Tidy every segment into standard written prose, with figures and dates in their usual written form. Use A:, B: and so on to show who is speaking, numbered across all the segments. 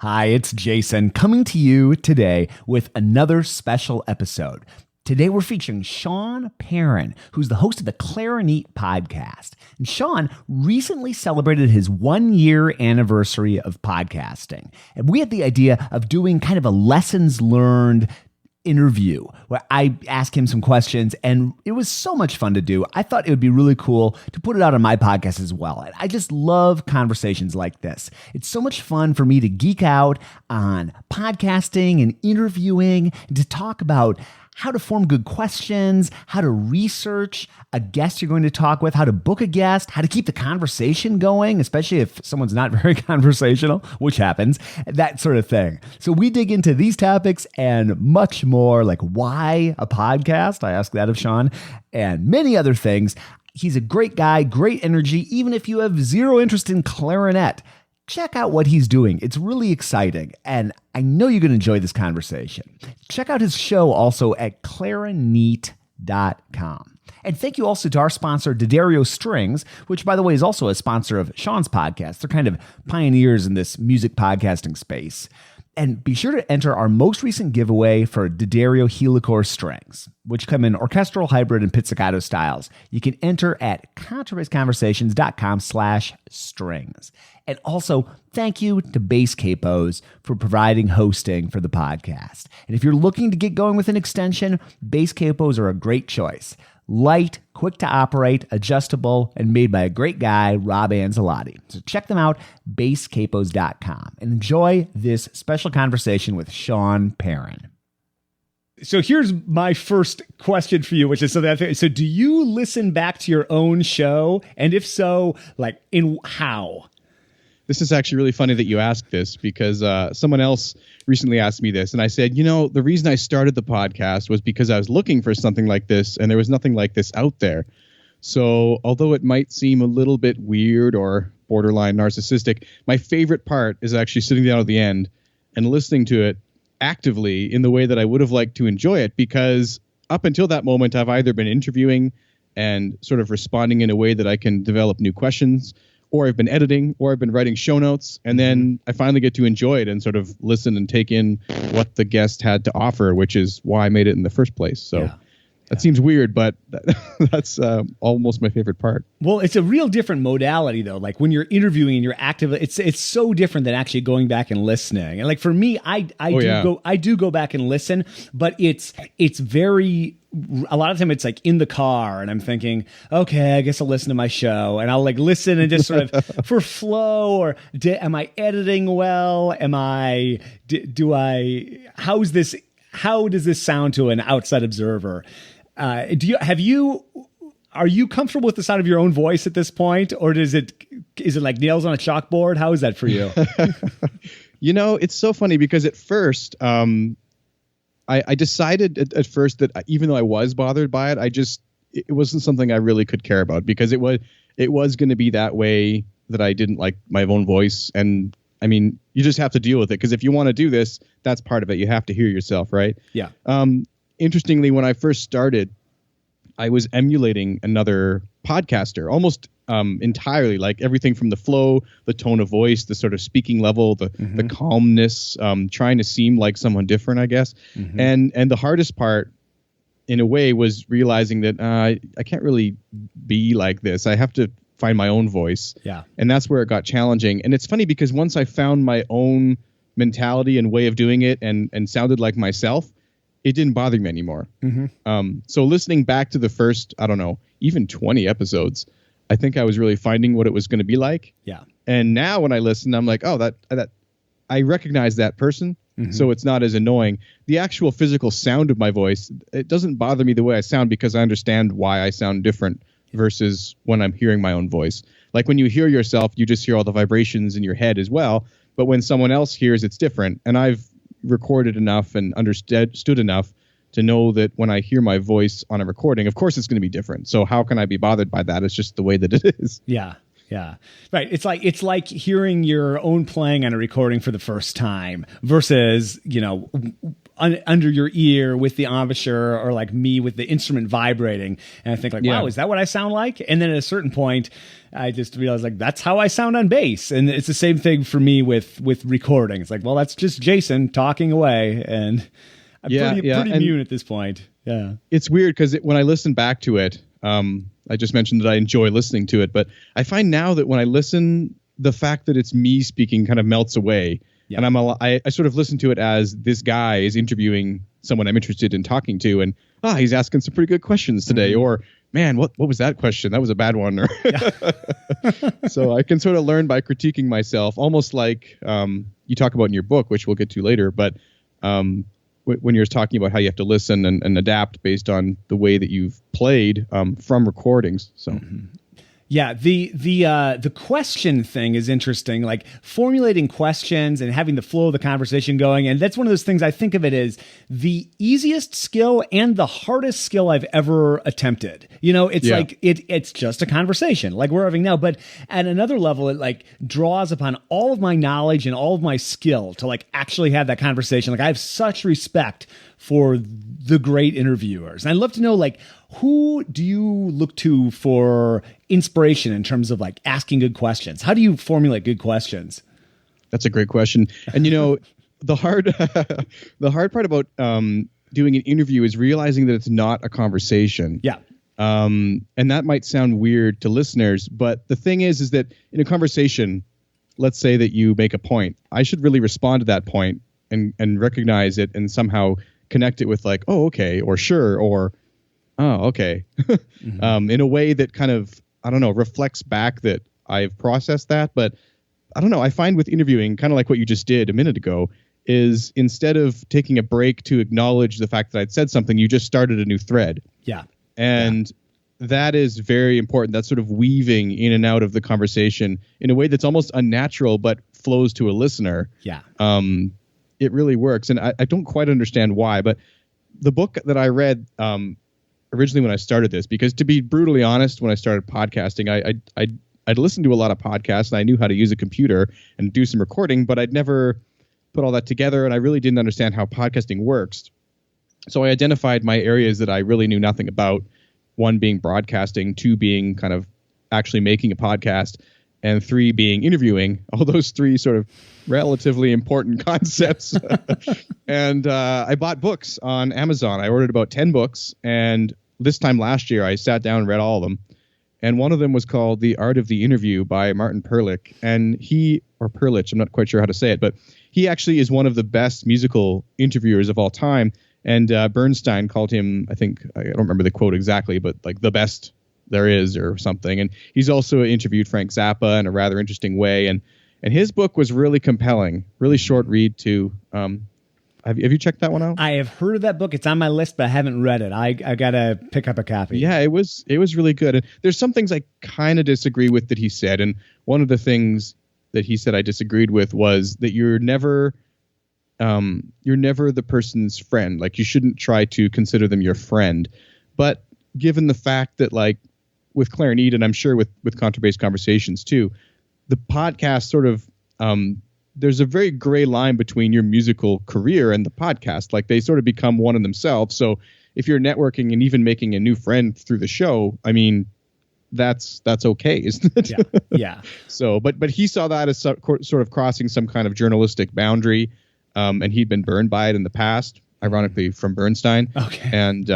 A: Hi, it's Jason coming to you today with another special episode. Today we're featuring Sean Perrin, who's the host of the Clarineat podcast. And Sean recently celebrated his 1-year anniversary of podcasting. And we had the idea of doing kind of a lessons learned interview where I asked him some questions, and it was so much fun to do. I thought it would be really cool to put it out on my podcast as well. And I just love conversations like this. It's so much fun for me to geek out on podcasting and interviewing and to talk about how to form good questions, how to research a guest you're going to talk with, how to book a guest, how to keep the conversation going, especially if someone's not very conversational, which happens, that sort of thing. So we dig into these topics and much more, like why a podcast? I asked that of Sean, and many other things. He's a great guy, great energy, even if you have zero interest in clarinet. Check out what he's doing. It's really exciting, and I know you're going to enjoy this conversation. Check out his show also at Clarineat.com. And thank you also to our sponsor, D'Addario Strings, which, by the way, is also a sponsor of Sean's podcast. They're kind of pioneers in this music podcasting space. And be sure to enter our most recent giveaway for D'Addario Helicore strings, which come in orchestral, hybrid, and pizzicato styles. You can enter at contrabassconversations.com/strings. And also, thank you to Bass Capos for providing hosting for the podcast. And if you're looking to get going with an extension, Bass Capos are a great choice. Light, quick to operate, adjustable, and made by a great guy, Rob Anzalotti. So check them out, basscapos.com, and enjoy this special conversation with Sean Perrin. So here's my first question for you, which is so do you listen back to your own show? And if so, like in how?
B: This is actually really funny that you asked this because someone else recently asked me this. And I said, the reason I started the podcast was because I was looking for something like this and there was nothing like this out there. So although it might seem a little bit weird or borderline narcissistic, my favorite part is actually sitting down at the end and listening to it actively in the way that I would have liked to enjoy it, because up until that moment, I've either been interviewing and sort of responding in a way that I can develop new questions, or I've been editing, or I've been writing show notes, and then I finally get to enjoy it and sort of listen and take in what the guest had to offer, which is why I made it in the first place. So that seems weird, but that's almost my favorite part.
A: Well, it's a real different modality, though. Like when you're interviewing and you're active, it's so different than actually going back and listening. And like for me, I do go back and listen, but it's very. A lot of time it's like in the car and I'm thinking, okay, I guess I'll listen to my show, and I'll like listen and just sort of for flow, or am I editing well? How does this sound to an outside observer? Are you comfortable with the sound of your own voice at this point, or is it like nails on a chalkboard? How is that for you?
B: It's so funny because at first, I decided at first that even though I was bothered by it, it wasn't something I really could care about, because it was going to be that way, that I didn't like my own voice. And I mean, you just have to deal with it, because if you want to do this, that's part of it. You have to hear yourself, right? Yeah. Interestingly, when I first started, I was emulating another podcaster almost entirely, like everything from the flow, the tone of voice, the sort of speaking level, the calmness, trying to seem like someone different, I guess. And the hardest part, in a way, was realizing that I can't really be like this. I have to find my own voice. Yeah. And that's where it got challenging. And it's funny because once I found my own mentality and way of doing it and sounded like myself, it didn't bother me anymore. So listening back to the first, I don't know, even 20 episodes, I think I was really finding what it was going to be like. Yeah. And now when I listen, I'm like, oh, that I recognize that person. So it's not as annoying. The actual physical sound of my voice, it doesn't bother me the way I sound, because I understand why I sound different versus when I'm hearing my own voice. Like when you hear yourself, you just hear all the vibrations in your head as well. But when someone else hears, it's different. And I've recorded enough and understood enough to know that when I hear my voice on a recording, of course it's going to be different. So how can I be bothered by that? It's just the way that it is. Yeah.
A: Yeah. Right. It's like hearing your own playing on a recording for the first time versus, under your ear with the embouchure, or like me with the instrument vibrating. And I think like, wow, is that what I sound like? And then at a certain point, I just realized like, that's how I sound on bass. And it's the same thing for me with recording. It's like, well, that's just Jason talking away. And I'm pretty immune at this point. Yeah.
B: It's weird because when I listen back to it, I just mentioned that I enjoy listening to it, but I find now that when I listen, the fact that it's me speaking kind of melts away. Yeah. And I sort of listen to it as this guy is interviewing someone I'm interested in talking to, and he's asking some pretty good questions today, or man, what was that question? That was a bad one. Or so I can sort of learn by critiquing myself, almost like you talk about in your book, which we'll get to later. But when you're talking about how you have to listen and adapt based on the way that you've played from recordings, so. Mm-hmm.
A: Yeah, the question thing is interesting, like formulating questions and having the flow of the conversation going. And that's one of those things I think of it as the easiest skill and the hardest skill I've ever attempted. You know, it's like it's just a conversation like we're having now. But at another level, it like draws upon all of my knowledge and all of my skill to like actually have that conversation. Like I have such respect for the great interviewers. And I'd love to know, like, who do you look to for inspiration in terms of like asking good questions? How do you formulate good questions?
B: That's a great question. And you know, the hard part about doing an interview is realizing that it's not a conversation.
A: Yeah.
B: And that might sound weird to listeners, but the thing is that in a conversation, let's say that you make a point, I should really respond to that point and recognize it and somehow connect it with like, oh, okay, or sure, or oh, okay, in a way that kind of, I don't know, reflects back that I've processed that. But I don't know, I find with interviewing, kind of like what you just did a minute ago, is instead of taking a break to acknowledge the fact that I'd said something, you just started a new thread.
A: Yeah.
B: And that is very important. That's sort of weaving in and out of the conversation in a way that's almost unnatural, but flows to a listener.
A: Yeah.
B: It really works. And I don't quite understand why, but the book that I read originally when I started this, because to be brutally honest, when I started podcasting, I'd listened to a lot of podcasts and I knew how to use a computer and do some recording, but I'd never put all that together and I really didn't understand how podcasting works. So I identified my areas that I really knew nothing about, one being broadcasting, two being kind of actually making a podcast, and three being interviewing. All those three sort of relatively important concepts. And I bought books on Amazon. I ordered about 10 books. And this time last year, I sat down and read all of them. And one of them was called The Art of the Interview by Martin Perlich. And or Perlich, I'm not quite sure how to say it, but he actually is one of the best musical interviewers of all time. And Bernstein called him, I think, I don't remember the quote exactly, but like the best there is or something. And he's also interviewed Frank Zappa in a rather interesting way. And his book was really compelling, really short read too. Have you checked that one out?
A: I have heard of that book. It's on my list, but I haven't read it. I got to pick up a copy.
B: Yeah, it was really good. And there's some things I kind of disagree with that he said. And one of the things that he said I disagreed with was that you're never the person's friend. Like you shouldn't try to consider them your friend. But given the fact that like with Clarineat, and I'm sure with Contrabass Conversations too, the podcast sort of, there's a very gray line between your musical career and the podcast. Like they sort of become one in themselves. So if you're networking and even making a new friend through the show, I mean, that's okay, isn't it?
A: Yeah.
B: So, but he saw that as sort of crossing some kind of journalistic boundary, and he'd been burned by it in the past, ironically from Bernstein.
A: Okay.
B: And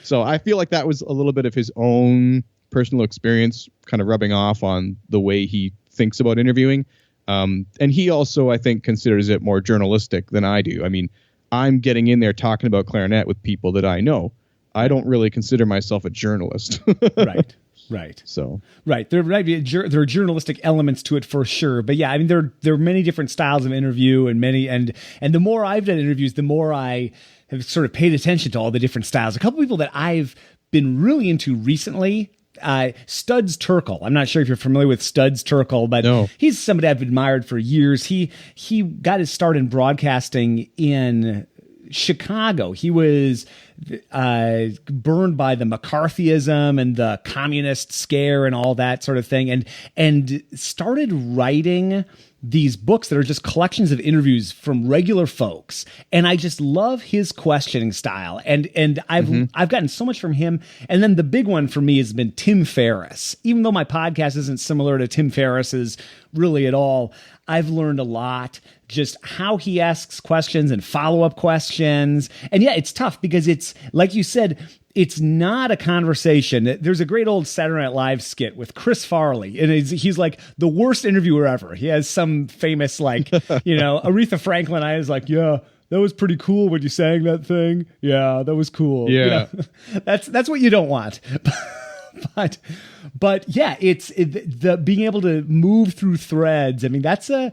B: so I feel like that was a little bit of his own personal experience kind of rubbing off on the way he thinks about interviewing. And he also, I think, considers it more journalistic than I do. I mean, I'm getting in there talking about clarinet with people that I know. I don't really consider myself a journalist.
A: Right.
B: So
A: there might be there are journalistic elements to it for sure, but yeah, I mean there are many different styles of interview and the more I've done interviews, the more I have sort of paid attention to all the different styles. A couple people that I've been really into recently. Studs Terkel. I'm not sure if you're familiar with Studs Terkel, but he's somebody I've admired for years. He got his start in broadcasting in Chicago. He was burned by the McCarthyism and the communist scare and all that sort of thing, and started writing these books that are just collections of interviews from regular folks. And I just love his questioning style. And I've gotten so much from him. And then the big one for me has been Tim Ferriss. Even though my podcast isn't similar to Tim Ferriss's really at all, I've learned a lot just how he asks questions and follow-up questions. And yeah, it's tough because it's, like you said, it's not a conversation. There's a great old Saturday Night Live skit with Chris Farley, and he's like the worst interviewer ever. He has some famous, like, Aretha Franklin. I was like, yeah, that was pretty cool when you sang that thing. Yeah, that was cool.
B: Yeah.
A: That's what you don't want. But yeah, it's the being able to move through threads. I mean, that's a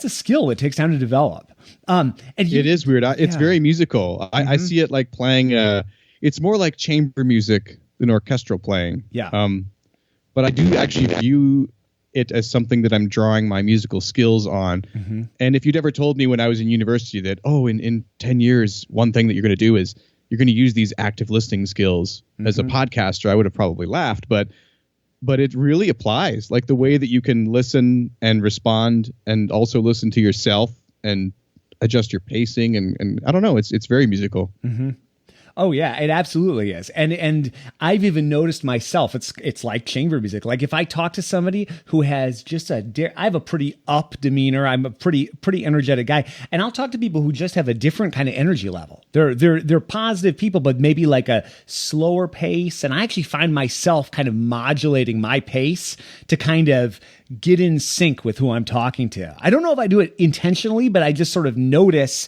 A: skill. It takes time to develop. And
B: it is weird. It's very musical. I see it like playing. It's more like chamber music than orchestral playing.
A: Yeah.
B: But I do actually view it as something that I'm drawing my musical skills on. Mm-hmm. And if you'd ever told me when I was in university that, in 10 years, one thing that you're going to do is you're going to use these active listening skills as a podcaster, I would have probably laughed. But it really applies, like the way that you can listen and respond and also listen to yourself and adjust your pacing. And I don't know, it's very musical.
A: Mm-hmm. Oh yeah, it absolutely is. And I've even noticed myself, it's like chamber music. Like if I talk to somebody who has just I have a pretty up demeanor, I'm a pretty energetic guy, and I'll talk to people who just have a different kind of energy level. They're positive people, but maybe like a slower pace. And I actually find myself kind of modulating my pace to kind of get in sync with who I'm talking to. I don't know if I do it intentionally, but I just sort of notice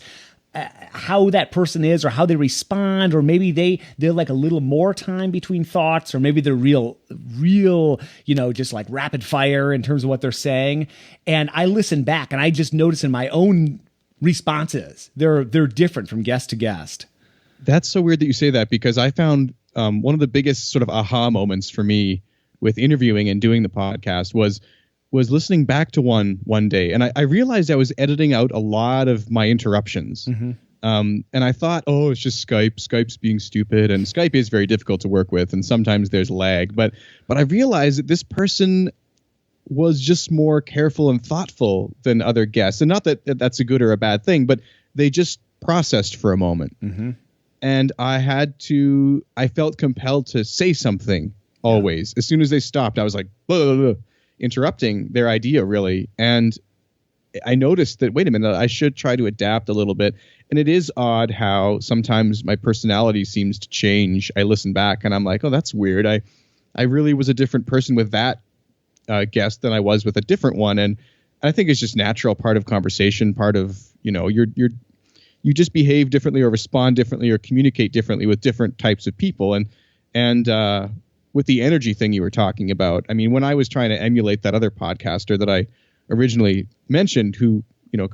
A: how that person is or how they respond, or maybe they're like a little more time between thoughts, or maybe they're real, just like rapid fire in terms of what they're saying. And I listen back and I just notice in my own responses, they're different from guest to guest.
B: That's so weird that you say that, because I found one of the biggest sort of aha moments for me with interviewing and doing the podcast was listening back to one day, and I realized I was editing out a lot of my interruptions. Mm-hmm. And I thought, it's just Skype. Skype's being stupid, and Skype is very difficult to work with, and sometimes there's lag. But I realized that this person was just more careful and thoughtful than other guests, and not that that's a good or a bad thing, but they just processed for a moment. Mm-hmm. And I felt compelled to say something always. As soon as they stopped, I was like, blah, blah, blah, interrupting their idea, really. And I noticed that, wait a minute, I should try to adapt a little bit. And it is odd how sometimes my personality seems to change. I listen back and I'm like, that's weird. I really was a different person with that guest than I was with a different one. And I think it's just natural, part of conversation, part of, you just behave differently or respond differently or communicate differently with different types of people. And with the energy thing you were talking about, I mean, when I was trying to emulate that other podcaster that I originally mentioned, who,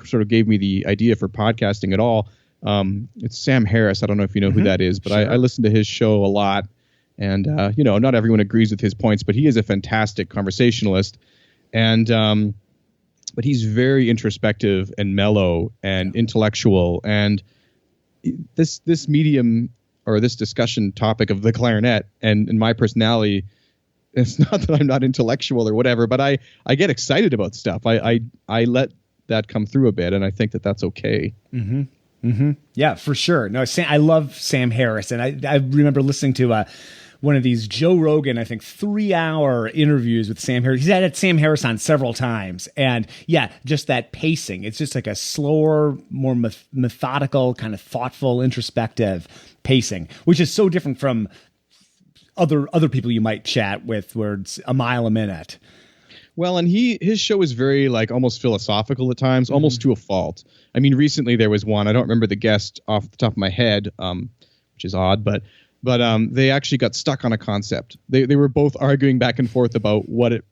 B: sort of gave me the idea for podcasting at all, it's Sam Harris. I don't know if you know who that is, but sure. I listen to his show a lot. And, not everyone agrees with his points, but he is a fantastic conversationalist. And but he's very introspective and mellow and intellectual. And this medium, or this discussion topic of the clarinet and my personality, it's not that I'm not intellectual or whatever, but I get excited about stuff. I let that come through a bit, and I think that that's okay.
A: Mm-hmm. Mm-hmm. Yeah, for sure. No, I love Sam Harris, and I remember listening to one of these Joe Rogan, I think 3-hour interviews with Sam Harris. He's had Sam Harris on several times. And yeah, just that pacing. It's just like a slower, more methodical, kind of thoughtful, introspective pacing, which is so different from other people you might chat with where it's a mile a minute.
B: Well, and his show is very like almost philosophical at times, almost to a fault. I mean, recently there was one, I don't remember the guest off the top of my head, which is odd, but they actually got stuck on a concept. They were both arguing back and forth about what it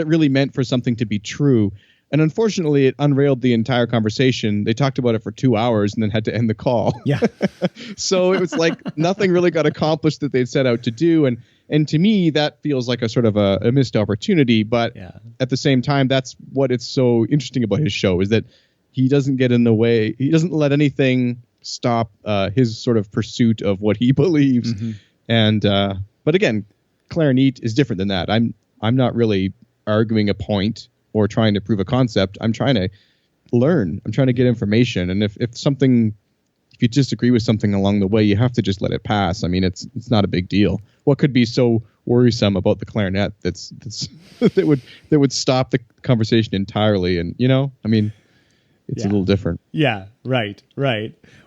B: really meant for something to be true. And unfortunately, it unrailed the entire conversation. They talked about it for 2 hours and then had to end the call.
A: Yeah.
B: So it was like nothing really got accomplished that they'd set out to do. And to me, that feels like a sort of a missed opportunity. But at the same time, that's what it's so interesting about his show, is that he doesn't get in the way. He doesn't let anything stop his sort of pursuit of what he believes. Mm-hmm. And but again, Clarineat is different than that. I'm not really arguing a point or trying to prove a concept. I'm trying to learn. I'm trying to get information. And if you disagree with something along the way, you have to just let it pass. I mean, it's not a big deal. What could be so worrisome about the clarinet that would stop the conversation entirely? And I mean, it's a little different.
A: Yeah, right.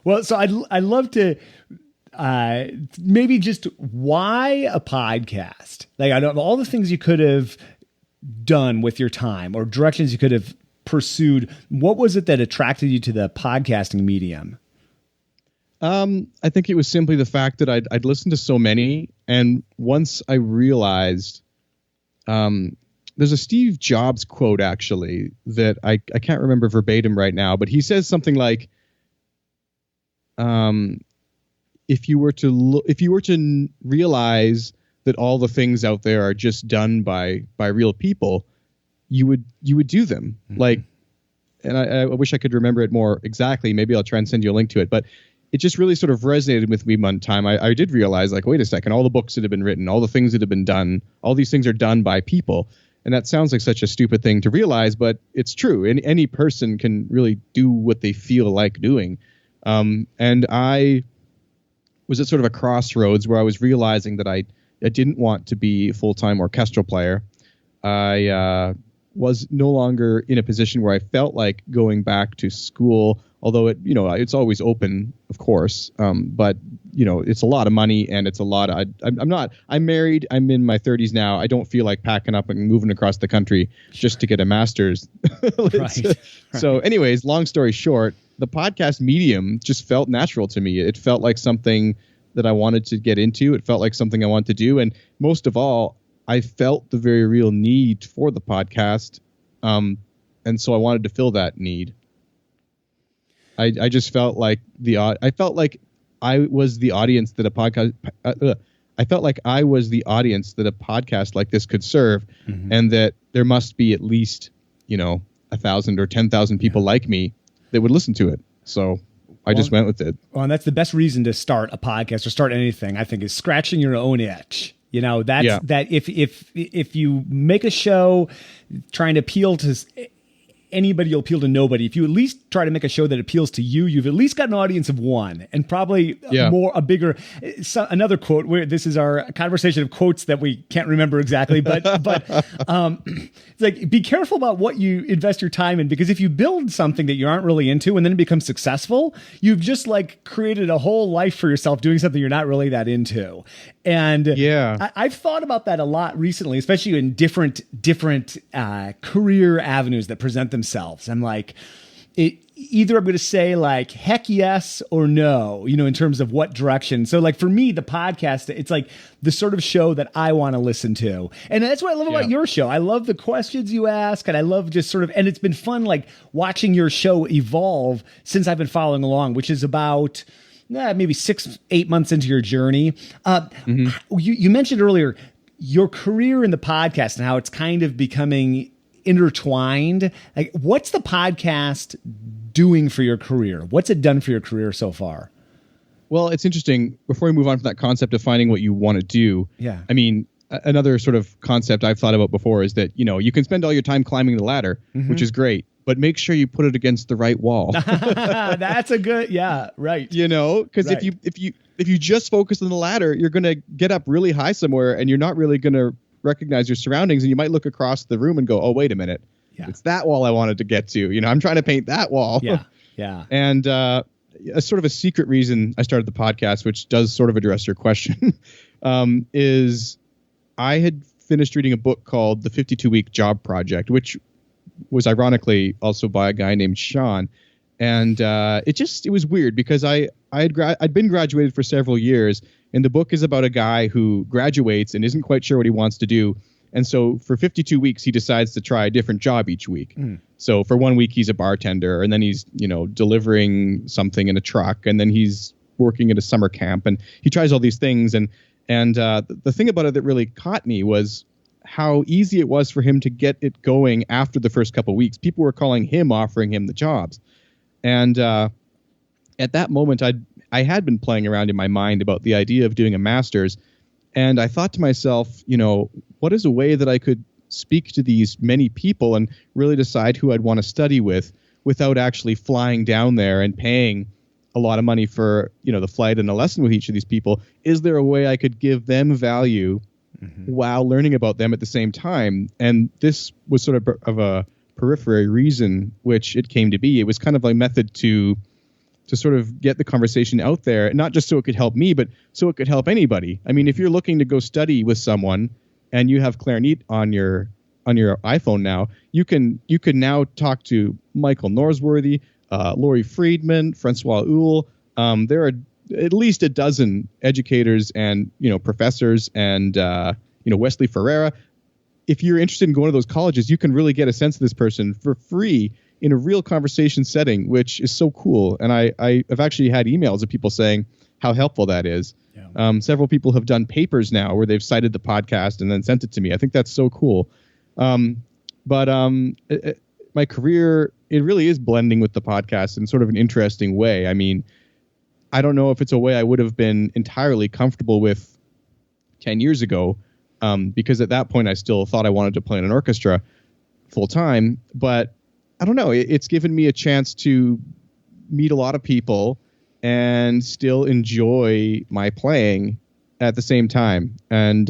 A: Well, so I'd love to maybe just why a podcast? Like, out of all the things you could have done with your time or directions you could have pursued, what was it that attracted you to the podcasting medium?
B: I think it was simply the fact that I'd listened to so many, and once I realized, there's a Steve Jobs quote actually that I can't remember verbatim right now, but he says something like, if you were to realize that all the things out there are just done by real people, you would do them. Mm-hmm. Like, and I wish I could remember it more exactly. Maybe I'll try and send you a link to it, but it just really sort of resonated with me one time. I did realize, like, wait a second, all the books that have been written, all the things that have been done, all these things are done by people. And that sounds like such a stupid thing to realize, but it's true. Any person can really do what they feel like doing. And I was at sort of a crossroads where I was realizing that I didn't want to be a full-time orchestral player. I was no longer in a position where I felt like going back to school, although it's always open, of course. But it's a lot of money, and it's a lot of, I'm married. I'm in my 30s now. I don't feel like packing up and moving across the country just to get a master's. Right. So anyways, long story short, the podcast medium just felt natural to me. It felt like something that I wanted to get into. It felt like something I wanted to do. And most of all, I felt the very real need for the podcast. And so I wanted to fill that need. I just felt like I was the audience that a podcast, I felt like I was the audience that a podcast like this could serve. Mm-hmm. And that there must be at least, 1,000 or 10,000 people like me that would listen to it. So I just went with it. Well,
A: and that's the best reason to start a podcast or start anything, I think, is scratching your own itch. That if you make a show trying to appeal to anybody, you'll appeal to nobody. If you at least try to make a show that appeals to you, you've at least got an audience of one, and probably another quote where this is our conversation of quotes that we can't remember exactly, but it's like, be careful about what you invest your time in, because if you build something that you aren't really into and then it becomes successful, you've just like created a whole life for yourself doing something you're not really that into. And I've thought about that a lot recently, especially in different career avenues that present themselves. I'm like, either I'm going to say like heck yes or no, in terms of what direction. So like for me, the podcast, it's like the sort of show that I want to listen to. And that's what I love about your show. I love the questions you ask, and I love just sort of, and it's been fun like watching your show evolve since I've been following along, which is about maybe 6-8 months into your journey. You mentioned earlier your career in the podcast and how it's kind of becoming intertwined. Like, what's the podcast doing for your career? What's it done for your career so far?
B: Well, it's interesting. Before we move on from that concept of finding what you want to do, I mean, another sort of concept I've thought about before is that, you can spend all your time climbing the ladder, which is great, but make sure you put it against the right wall.
A: That's a good, right.
B: Because if you just focus on the ladder, you're going to get up really high somewhere, and you're not really going to recognize your surroundings, and you might look across the room and go, oh, wait a minute. Yeah. It's that wall I wanted to get to. I'm trying to paint that wall.
A: Yeah.
B: And a sort of a secret reason I started the podcast, which does sort of address your question, is I had finished reading a book called The 52-Week Job Project, which was ironically also by a guy named Sean. And it was weird because I'd been graduated for several years, and the book is about a guy who graduates and isn't quite sure what he wants to do. And so for 52 weeks, he decides to try a different job each week. So for 1 week, he's a bartender, and then he's, delivering something in a truck, and then he's working at a summer camp, and he tries all these things. And the thing about it that really caught me was how easy it was for him to get it going after the first couple of weeks. People were calling him, offering him the jobs. And at that moment, I had been playing around in my mind about the idea of doing a master's. And I thought to myself, what is a way that I could speak to these many people and really decide who I'd want to study with without actually flying down there and paying a lot of money for, the flight and a lesson with each of these people. Is there a way I could give them value while learning about them at the same time? And this was sort of a periphery reason, which it came to be. It was kind of a method to sort of get the conversation out there, not just so it could help me, but so it could help anybody. I mean, if you're looking to go study with someone and you have Clarineat on your iPhone now, you can now talk to Michael Norsworthy, Laurie Friedman, Francois Uhl. There are at least a dozen educators and professors and Wesley Ferreira. If you're interested in going to those colleges, you can really get a sense of this person for free in a real conversation setting, which is so cool. And I've actually had emails of people saying how helpful that is. Yeah. Several people have done papers now where they've cited the podcast and then sent it to me. I think that's so cool. But my career, it really is blending with the podcast in sort of an interesting way. I mean, I don't know if it's a way I would have been entirely comfortable with 10 years ago, because at that point I still thought I wanted to play in an orchestra full time. But I don't know, it's given me a chance to meet a lot of people and still enjoy my playing at the same time. And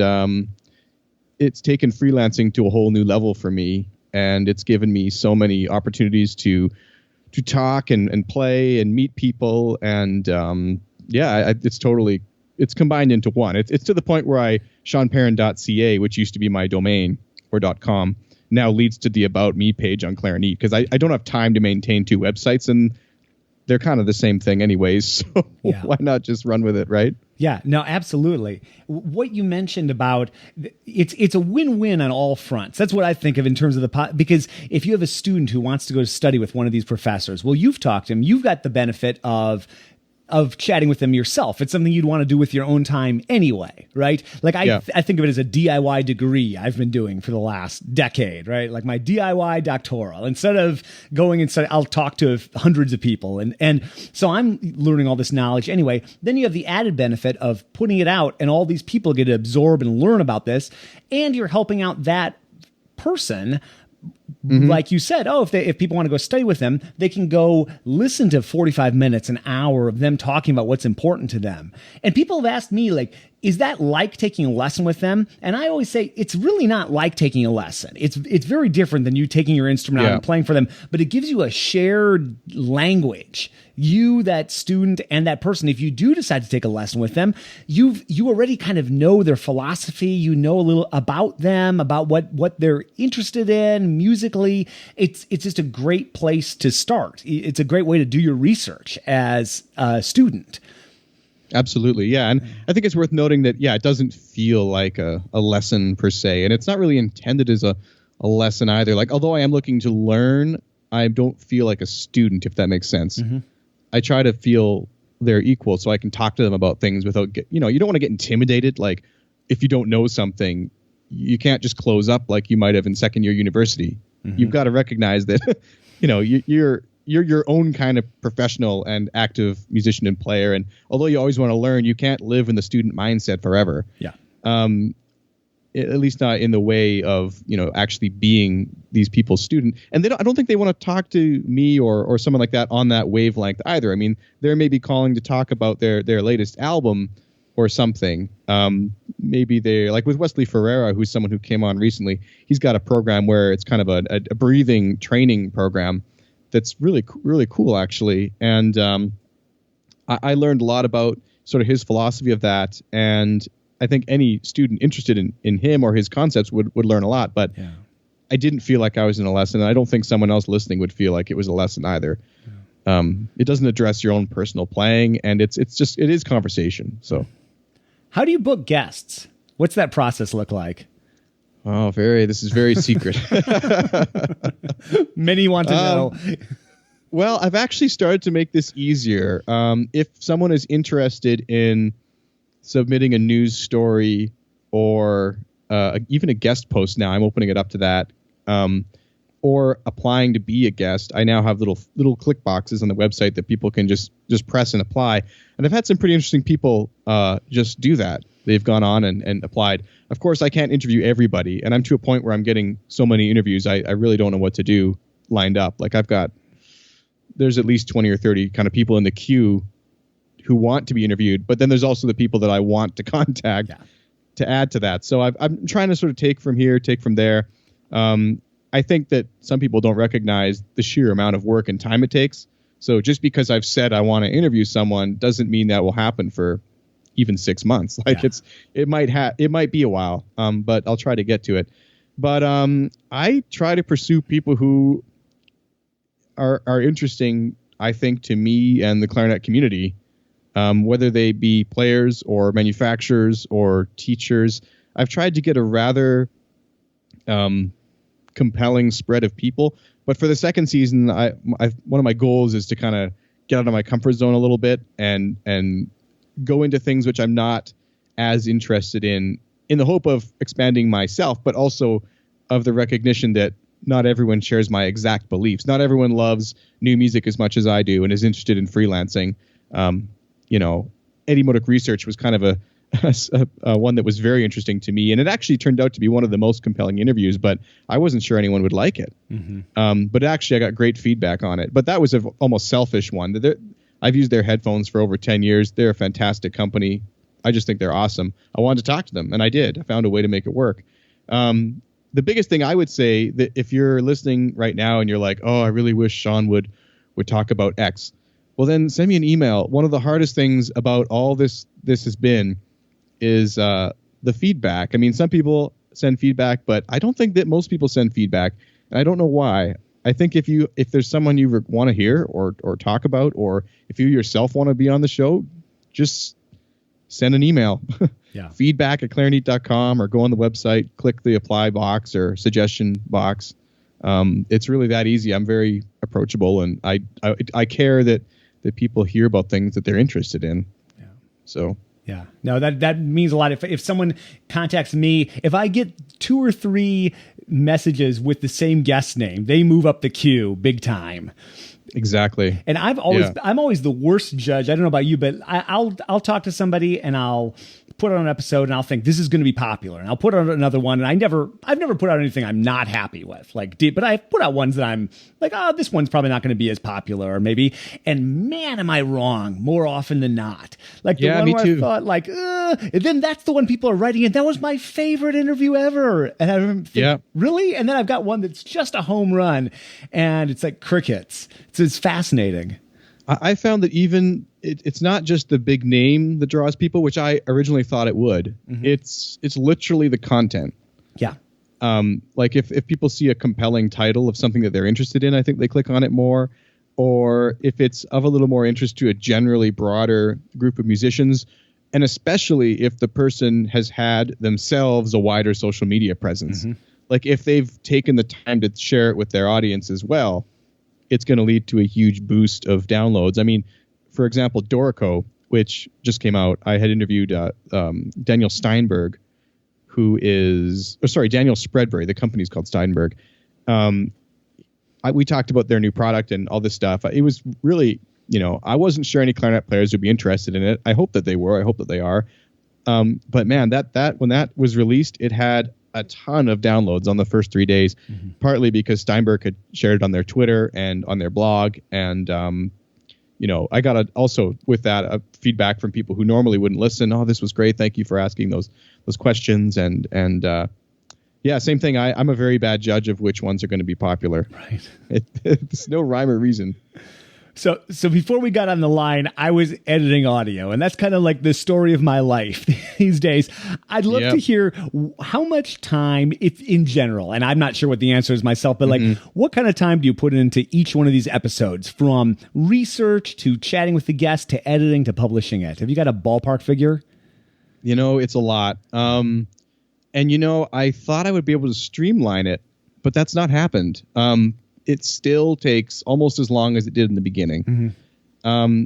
B: it's taken freelancing to a whole new level for me. And it's given me so many opportunities to talk and play and meet people. And it's combined into one. It's to the point where seanperrin.ca, which used to be my domain, or .com, now leads to the About Me page on Clarineat, because I don't have time to maintain two websites, and they're kind of the same thing anyways. So why not just run with it, right?
A: Yeah, no, absolutely. What you mentioned about it's a win-win on all fronts. That's what I think of in terms of because if you have a student who wants to go to study with one of these professors, well, you've talked to him, you've got the benefit of chatting with them yourself. It's something you'd want to do with your own time anyway, right? Like I think of it as a DIY degree I've been doing for the last decade, right? Like my DIY doctoral. Instead of going and study, I'll talk to hundreds of people. And so I'm learning all this knowledge anyway. Then you have the added benefit of putting it out and all these people get to absorb and learn about this. And you're helping out that person. Mm-hmm. Like you said, if people want to go study with them, they can go listen to 45 minutes, an hour of them talking about what's important to them. And people have asked me, like, is that like taking a lesson with them? And I always say, it's really not like taking a lesson. It's very different than you taking your instrument out and playing for them, but it gives you a shared language. You, that student, and that person, if you do decide to take a lesson with them, you already kind of know their philosophy. You know a little about them, about what they're interested in musically. It's just a great place to start. It's a great way to do your research as a student.
B: Absolutely. Yeah. And I think it's worth noting that, it doesn't feel like a lesson per se. And it's not really intended as a lesson either. Like, although I am looking to learn, I don't feel like a student, if that makes sense. Mm-hmm. I try to feel they're equal so I can talk to them about things without, you don't want to get intimidated. Like, if you don't know something, you can't just close up like you might have in second year university. Mm-hmm. You've got to recognize that, you're your own kind of professional and active musician and player. And although you always want to learn, you can't live in the student mindset forever. Yeah. At least not in the way of, actually being these people's student. And I don't think they want to talk to me or someone like that on that wavelength either. I mean, they're maybe calling to talk about their latest album or something. Maybe they're like with Wesley Ferreira, who's someone who came on recently. He's got a program where it's kind of a breathing training program that's really, really cool, actually. And I learned a lot about sort of his philosophy of that. And I think any student interested in him or his concepts would learn a lot. But I didn't feel like I was in a lesson. And I don't think someone else listening would feel like it was a lesson either. Yeah. It doesn't address your own personal playing. And it is conversation. So
A: how do you book guests? What's that process look like?
B: Oh, this is very secret.
A: Many want to know.
B: Well, I've actually started to make this easier. If someone is interested in submitting a news story or even a guest post now, I'm opening it up to that. or applying to be a guest, I now have little click boxes on the website that people can just press and apply. And I've had some pretty interesting people just do that. They've gone on and applied. Of course, I can't interview everybody, and I'm to a point where I'm getting so many interviews, I really don't know what to do lined up. Like there's at least 20 or 30 kind of people in the queue who want to be interviewed, but then there's also the people that I want to contact to add to that. So I'm trying to sort of take from here, take from there. I think that some people don't recognize the sheer amount of work and time it takes. So just because I've said I want to interview someone doesn't mean that will happen for even 6 months. Like it might be a while, but I'll try to get to it. But I try to pursue people who are interesting, I think, to me and the clarinet community, whether they be players or manufacturers or teachers. I've tried to get a rather compelling spread of people. But for the second season, one of my goals is to kind of get out of my comfort zone a little bit and go into things which I'm not as interested in the hope of expanding myself, but also of the recognition that not everyone shares my exact beliefs. Not everyone loves new music as much as I do and is interested in freelancing. Eddie Modic Research was kind of a one that was very interesting to me, and it actually turned out to be one of the most compelling interviews, but I wasn't sure anyone would like it. But actually I got great feedback on it. But that was an almost selfish one. I've used their headphones for over 10 years. They're a fantastic company. I just think they're awesome. I wanted to talk to them, and I did. I found a way to make it work. The biggest thing I would say, that if you're listening right now and you're like, oh, I really wish Sean would talk about X, well, then send me an email. One of the hardest things about all this has been is the feedback. I mean, some people send feedback, but I don't think that most people send feedback, and I don't know why. I think if there's someone you want to hear or talk about, or if you yourself want to be on the show, just send an email. feedback@clarineat.com, or go on the website, click the apply box or suggestion box. It's really that easy. I'm very approachable, and I care that people hear about things that they're interested in. Yeah. So.
A: Yeah, no, that means a lot. If someone contacts me, if I get 2 or 3 messages with the same guest name, they move up the queue big time.
B: Exactly.
A: And I'm always the worst judge. I don't know about you, but I'll talk to somebody and I'll put on an episode and I'll think this is going to be popular, and I'll put on another one, and I've never put out anything I'm not happy with, but I put out ones that I'm like, oh, this one's probably not going to be as popular, or maybe, and man, am I wrong more often than not. Like the one where too. I thought and then that's the one people are writing in, that was my favorite interview ever, and I think, really? And then I've got one that's just a home run, and it's like crickets. It's fascinating.
B: I found that even it's not just the big name that draws people, which I originally thought it would. Mm-hmm. It's literally the content.
A: Yeah.
B: Like if people see a compelling title of something that they're interested in, I think they click on it more. Or if it's of a little more interest to a generally broader group of musicians, and especially if the person has had themselves a wider social media presence. Mm-hmm. Like if they've taken the time to share it with their audience as well, it's going to lead to a huge boost of downloads. I mean, for example, Dorico, which just came out, I had interviewed Daniel Steinberg, Daniel Spreadbury. The company's called Steinberg. We talked about their new product and all this stuff. It was really, I wasn't sure any clarinet players would be interested in it. I hope that they were. I hope that they are. But man, that when that was released, it had a ton of downloads on the first 3 days, mm-hmm. partly because Steinberg had shared it on their Twitter and on their blog. And, I got also with that a feedback from people who normally wouldn't listen. Oh, this was great. Thank you for asking those questions. And same thing. I'm a very bad judge of which ones are going to be popular.
A: Right.
B: It's no rhyme or reason.
A: So before we got on the line, I was editing audio, and that's kind of like the story of my life these days. I'd love to hear how much time, if in general, and I'm not sure what the answer is myself, but like, what kind of time do you put into each one of these episodes, from research to chatting with the guest to editing to publishing it? Have you got a ballpark figure?
B: It's a lot. And I thought I would be able to streamline it, but that's not happened. It still takes almost as long as it did in the beginning. Mm-hmm.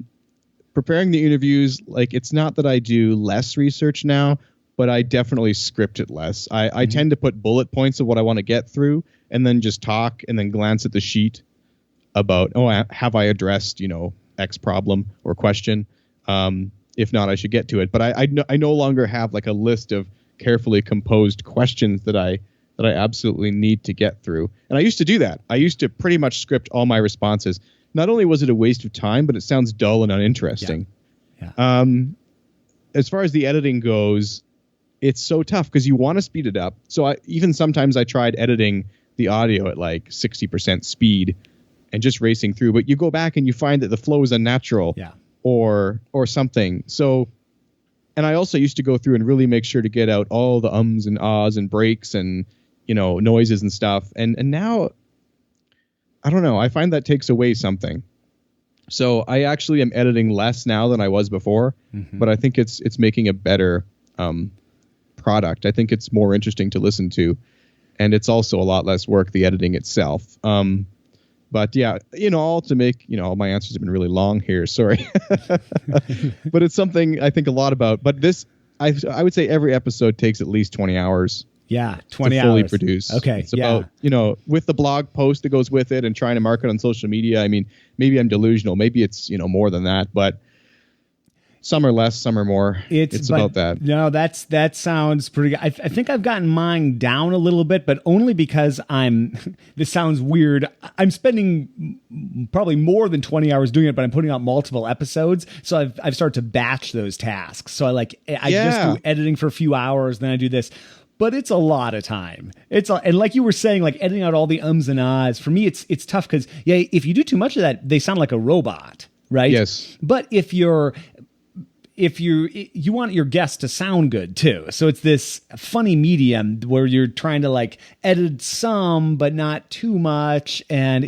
B: Preparing the interviews, like, it's not that I do less research now, but I definitely script it less. I tend to put bullet points of what I want to get through, and then just talk, and then glance at the sheet about, have I addressed, X problem or question? If not, I should get to it. But I no longer have like a list of carefully composed questions that I absolutely need to get through. And I used to do that. I used to pretty much script all my responses. Not only was it a waste of time, but it sounds dull and uninteresting.
A: Yeah.
B: As far as the editing goes, it's so tough because you want to speed it up. So sometimes I tried editing the audio at like 60% speed and just racing through. But you go back and you find that the flow is unnatural.
A: Yeah.
B: Or something. So, and I also used to go through and really make sure to get out all the ums and ahs and breaks and, noises and stuff. And now, I don't know. I find that takes away something. So I actually am editing less now than I was before, but I think it's making a better product. I think it's more interesting to listen to, and it's also a lot less work, the editing itself. But yeah, all to make, all my answers have been really long here. Sorry. But it's something I think a lot about. But this, I would say every episode takes at least 20 hours.
A: Yeah, 20
B: to fully
A: hours.
B: produce.
A: Okay.
B: It's about, with the blog post that goes with it and trying to market on social media. I mean, maybe I'm delusional. Maybe it's, more than that. But some are less, some are more. It's about that.
A: No, that sounds pretty good. I think I've gotten mine down a little bit, but only because this sounds weird. I'm spending probably more than 20 hours doing it, but I'm putting out multiple episodes. So I've started to batch those tasks. So I just do editing for a few hours, then I do this. But it's a lot of time. And like you were saying, like editing out all the ums and ahs, for me, it's tough because, if you do too much of that, they sound like a robot, right?
B: Yes.
A: But if you want your guests to sound good too. So it's this funny medium where you're trying to like edit some, but not too much. And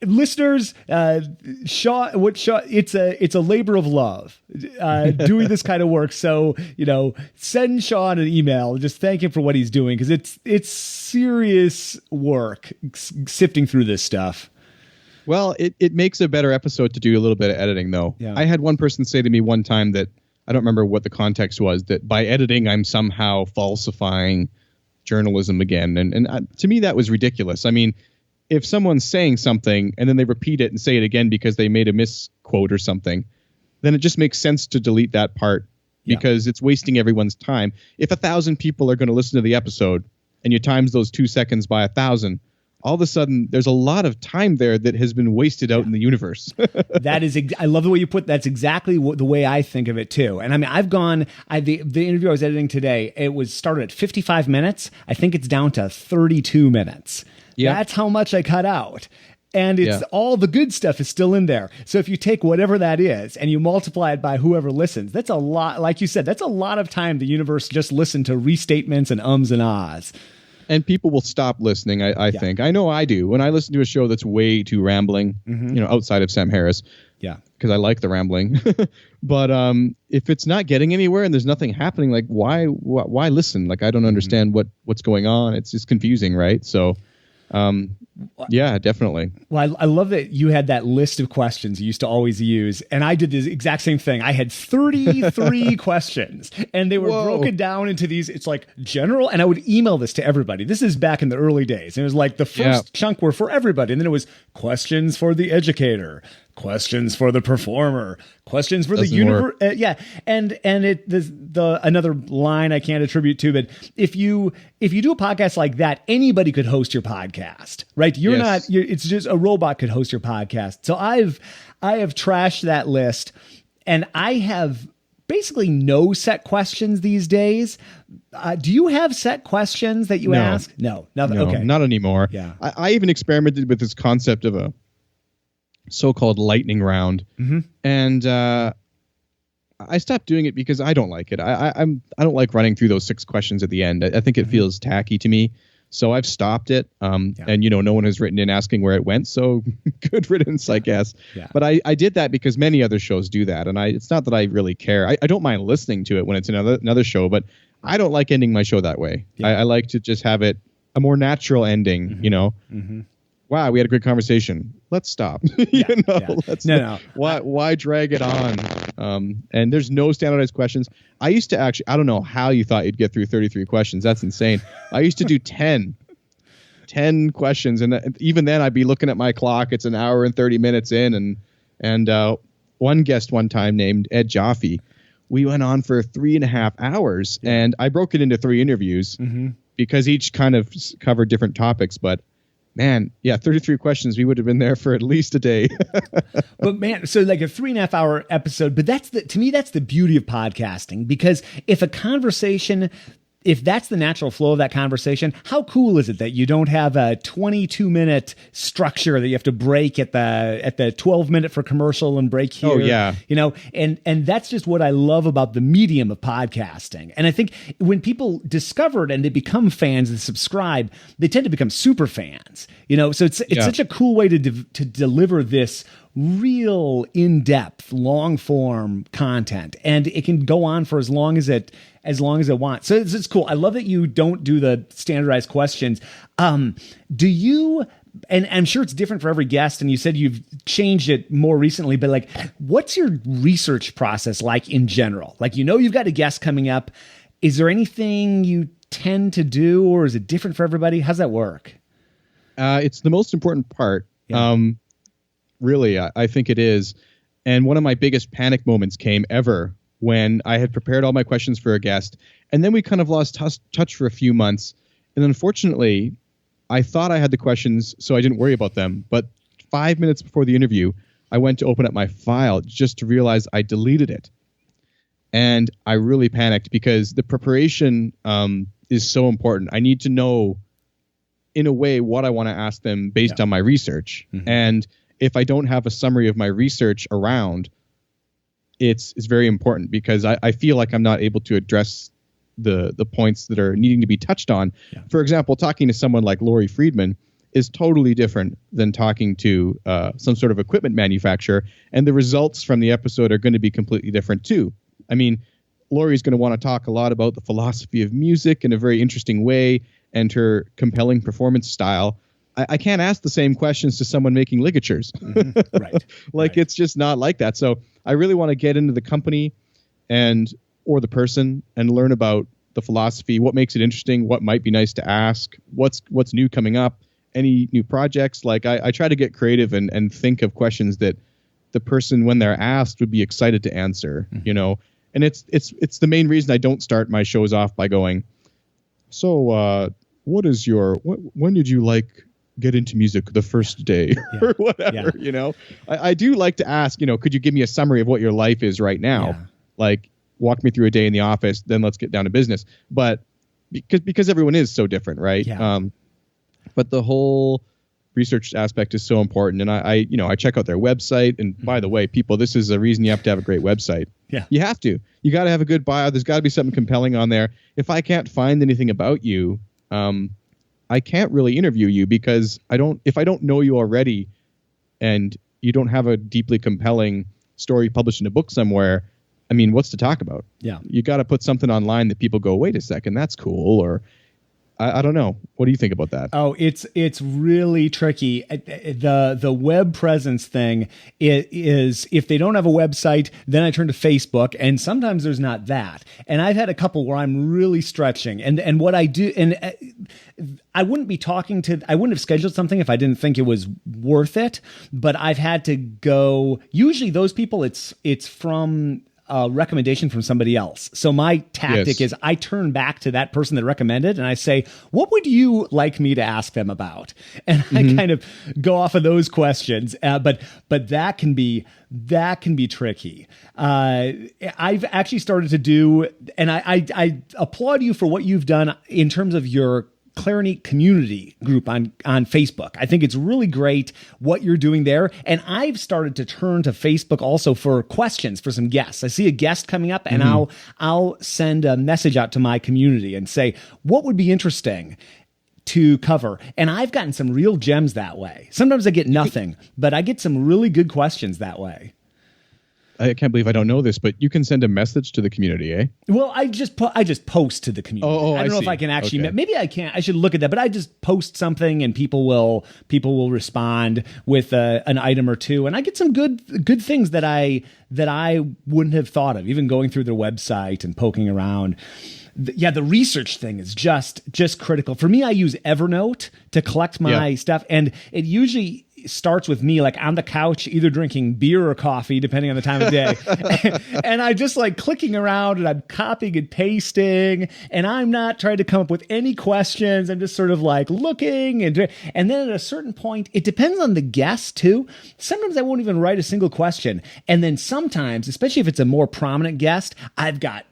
A: listeners, it's a labor of love, doing this kind of work. So, send Sean an email, just thank him for what he's doing. Cause it's serious work sifting through this stuff.
B: Well, it makes a better episode to do a little bit of editing, though.
A: Yeah.
B: I had one person say to me one time that, I don't remember what the context was, that by editing, I'm somehow falsifying journalism again. And to me, that was ridiculous. I mean, if someone's saying something and then they repeat it and say it again because they made a misquote or something, then it just makes sense to delete that part because it's wasting everyone's time. If 1,000 people are going to listen to the episode and you times those 2 seconds by 1,000, all of a sudden, there's a lot of time there that has been wasted out in the universe.
A: I love the way you put that's exactly the way I think of it too. And I mean, the interview I was editing today, it was started at 55 minutes. I think it's down to 32 minutes. Yeah. That's how much I cut out. And all the good stuff is still in there. So if you take whatever that is and you multiply it by whoever listens, that's a lot. Like you said, that's a lot of time the universe just listened to restatements and ums and ahs.
B: And people will stop listening, I think. I know I do. When I listen to a show that's way too rambling, outside of Sam Harris. Yeah. Because I like the rambling. But if it's not getting anywhere and there's nothing happening, like why listen? Like I don't understand what's going on. It's just confusing, right? So yeah, definitely.
A: Well, I love that you had that list of questions you used to always use. And I did the exact same thing. I had 33 questions and they were broken down into these. It's like general. And I would email this to everybody. This is back in the early days. And it was like the first chunk were for everybody. And then it was questions for the educator, questions for the performer, questions for the universe. And the another line I can't attribute to, but if you do a podcast like that, anybody could host your podcast, right? It's just a robot could host your podcast. So I have trashed that list, and I have basically no set questions these days. Do you have set questions that you ask? No, nothing.
B: No,
A: okay,
B: not anymore.
A: Yeah,
B: I even experimented with this concept of a so-called lightning round, and I stopped doing it because I don't like it. I don't like running through those 6 questions at the end. I think it feels tacky to me. So I've stopped it. And no one has written in asking where it went. So good riddance, I guess. Yeah. But I did that because many other shows do that. And it's not that I really care. I don't mind listening to it when it's another show, but I don't like ending my show that way. Yeah. I like to just have it a more natural ending, wow, we had a great conversation. Let's stop. Let's why drag it on? And there's no standardized questions. I used to actually, I don't know how you thought you'd get through 33 questions. That's insane. I used to do 10 questions. And even then I'd be looking at my clock. It's an hour and 30 minutes in. And one guest one time named Ed Jaffe, we went on for 3.5 hours, and I broke it into 3 interviews because each kind of covered different topics. But man, 33 questions. We would have been there for at least a day.
A: But man, so like a 3.5 hour episode, but to me, that's the beauty of podcasting, because if that's the natural flow of that conversation, how cool is it that you don't have a 22-minute structure that you have to break at the 12-minute for commercial and break here?
B: Oh, yeah.
A: And that's just what I love about the medium of podcasting. And I think when people discover it and they become fans and subscribe, they tend to become super fans. So it's such a cool way to deliver this real in-depth, long-form content, and it can go on for as long as it wants. So it's cool. I love that you don't do the standardized questions. Do you? And I'm sure it's different for every guest, and you said you've changed it more recently, but like, what's your research process like in general? Like, you've got a guest coming up. Is there anything you tend to do, or is it different for everybody? How's that work?
B: It's the most important part. Yeah. Really, I think it is. And one of my biggest panic moments came ever when I had prepared all my questions for a guest, and then we kind of lost touch for a few months. And unfortunately, I thought I had the questions, so I didn't worry about them. But 5 minutes before the interview, I went to open up my file just to realize I deleted it. And I really panicked because the preparation is so important. I need to know, in a way, what I want to ask them based on my research. And if I don't have a summary of my research around, it's very important, because I feel like I'm not able to address the points that are needing to be touched on. Yeah. For example, talking to someone like Lori Friedman is totally different than talking to some sort of equipment manufacturer, and the results from the episode are going to be completely different too. I mean, Lori's going to want to talk a lot about the philosophy of music in a very interesting way and her compelling performance style. I can't ask the same questions to someone making ligatures. Right. It's just not like that. So I really want to get into the company or the person and learn about the philosophy, what makes it interesting, what might be nice to ask, what's new coming up, any new projects. Like I try to get creative and think of questions that the person, when they're asked, would be excited to answer, and it's the main reason I don't start my shows off by going, so when did you get into music the first day or whatever, I do like to ask, could you give me a summary of what your life is right now? Yeah. Like, walk me through a day in the office, then let's get down to business. But because everyone is so different, right? Yeah. But the whole research aspect is so important. And I check out their website. And by the way, people, this is a reason you have to have a great website. Yeah. You have to. You got to have a good bio. There's got to be something compelling on there. If I can't find anything about you, I can't really interview you, because if I don't know you already and you don't have a deeply compelling story published in a book somewhere, I mean, what's to talk about? Yeah. You got to put something online that people go, wait a second, that's cool. Or I don't know. What do you think about that?
A: Oh, it's really tricky. The web presence thing is, if they don't have a website, then I turn to Facebook, and sometimes there's not that. And I've had a couple where I'm really stretching, and what I do, and I wouldn't have scheduled something if I didn't think it was worth it. But I've had to go. Usually, those people, it's from a recommendation from somebody else. So my tactic is I turn back to that person that recommended, and I say, what would you like me to ask them about? And I kind of go off of those questions. But that can be tricky. I've actually started to do, and I applaud you for what you've done in terms of your Clarineat community group on Facebook. I think it's really great what you're doing there. And I've started to turn to Facebook also for questions for some guests. I see a guest coming up, and I'll send a message out to my community and say, what would be interesting to cover? And I've gotten some real gems that way. Sometimes I get nothing, but I get some really good questions that way.
B: I can't believe I don't know this, but you can send a message to the community, eh?
A: Well, I just post to the community.
B: Oh,
A: I don't know
B: see.
A: if I can actually.
B: Okay.
A: Maybe I can't. I should look at that. But I just post something, and people will respond with an item or two, and I get some good things that I wouldn't have thought of, even going through their website and poking around. The research thing is just critical for me. I use Evernote to collect my stuff, and it usually starts with me like on the couch, either drinking beer or coffee, depending on the time of day. And I just like clicking around, and I'm copying and pasting, and I'm not trying to come up with any questions. I'm just sort of like looking, and then at a certain point, it depends on the guest too. Sometimes I won't even write a single question. And then sometimes, especially if it's a more prominent guest, I've got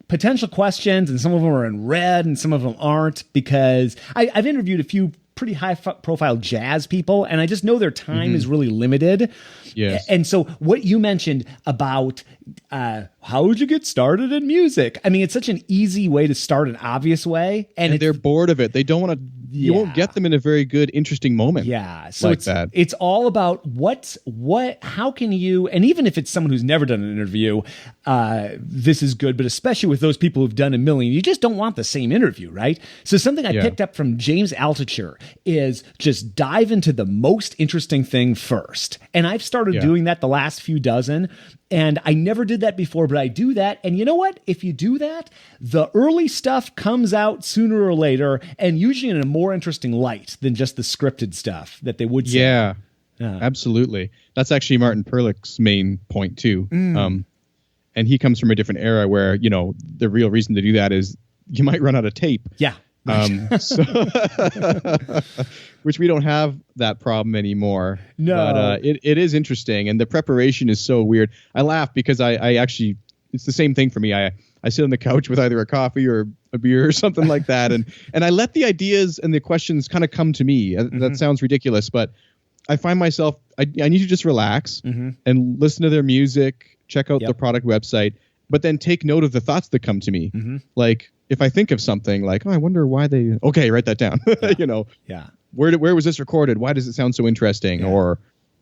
A: potential questions, and some of them are in red and some of them aren't, because I've interviewed a few pretty high profile jazz people, and I just know their time is really limited.
B: Yes.
A: And so what you mentioned about how would you get started in music? I mean, it's such an easy way to start, an obvious way. And
B: they're bored of it. They don't want to, you won't get them in a very good, interesting moment.
A: Yeah. So
B: like
A: it's all about how can you, and even if it's someone who's never done an interview, this is good, but especially with those people who've done a million, you just don't want the same interview, right? So something I picked up from James Altucher is just dive into the most interesting thing first. And I've started doing that the last few dozen. And I never did that before, but I do that. And you know what? If you do that, the early stuff comes out sooner or later, and usually in a more interesting light than just the scripted stuff that they would say.
B: Yeah, absolutely. That's actually Martin Perlich's main point too. And he comes from a different era where, the real reason to do that is you might run out of tape.
A: Yeah.
B: Which we don't have that problem anymore.
A: No,
B: but it is interesting, and the preparation is so weird. I laugh because I actually, it's the same thing for me. I sit on the couch with either a coffee or a beer or something like that, and I let the ideas and the questions kind of come to me. That sounds ridiculous, but I find myself I need to just relax and listen to their music, check out the product website, but then take note of the thoughts that come to me. Like, if I think of something like, I wonder why okay, write that down. Where was this recorded? Why does it sound so interesting?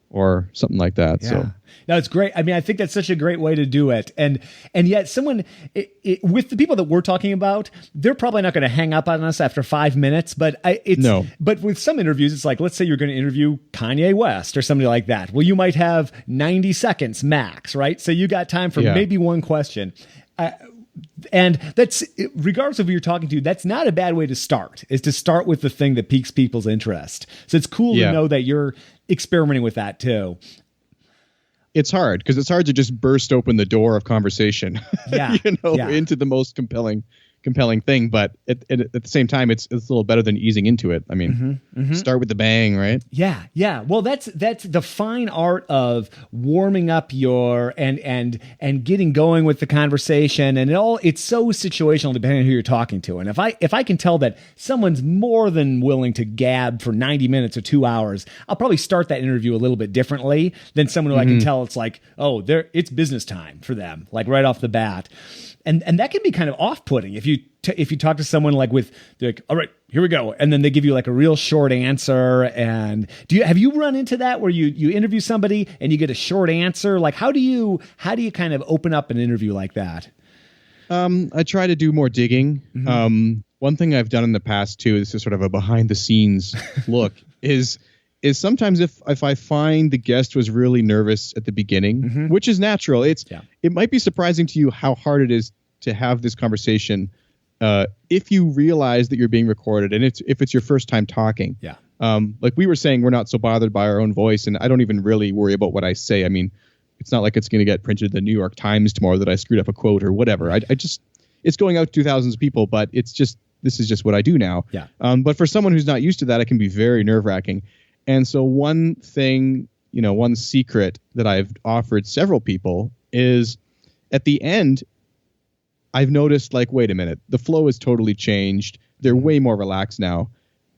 B: Or something like that.
A: Yeah.
B: So
A: no, it's great. I mean, I think that's such a great way to do it. And yet someone with the people that we're talking about, they're probably not going to hang up on us after 5 minutes, but but with some interviews, it's like, let's say you're going to interview Kanye West or somebody like that. Well, you might have 90 seconds max, right? So you got time for maybe one question. And that's, regardless of who you're talking to, that's not a bad way to start, is to start with the thing that piques people's interest. So it's cool to know that you're experimenting with that too.
B: It's hard because it's hard to just burst open the door of conversation, into the most compelling thing. But at the same time, it's a little better than easing into it. I mean, start with the bang, right?
A: Yeah. Yeah. Well, that's the fine art of warming up and getting going with the conversation, and it's so situational depending on who you're talking to. And if I can tell that someone's more than willing to gab for 90 minutes or 2 hours, I'll probably start that interview a little bit differently than someone who I can tell it's like, it's business time for them, like right off the bat. And that can be kind of off-putting if you talk to someone they're like, all right, here we go, and then they give you like a real short answer. And have you run into that where you interview somebody and you get a short answer? Like, how do you kind of open up an interview like that?
B: I try to do more digging. One thing I've done in the past too, this is sort of a behind the scenes look, is sometimes if I find the guest was really nervous at the beginning, which is natural, it might be surprising to you how hard it is to have this conversation if you realize that you're being recorded and if it's your first time talking. Yeah. Like we were saying, we're not so bothered by our own voice, and I don't even really worry about what I say. I mean, it's not like it's going to get printed in the New York Times tomorrow that I screwed up a quote or whatever. I just, it's going out to thousands of people, but this is just what I do now. Yeah. But for someone who's not used to that, it can be very nerve-wracking. And so one thing, one secret that I've offered several people is at the end, I've noticed, like, wait a minute, the flow has totally changed. They're way more relaxed now.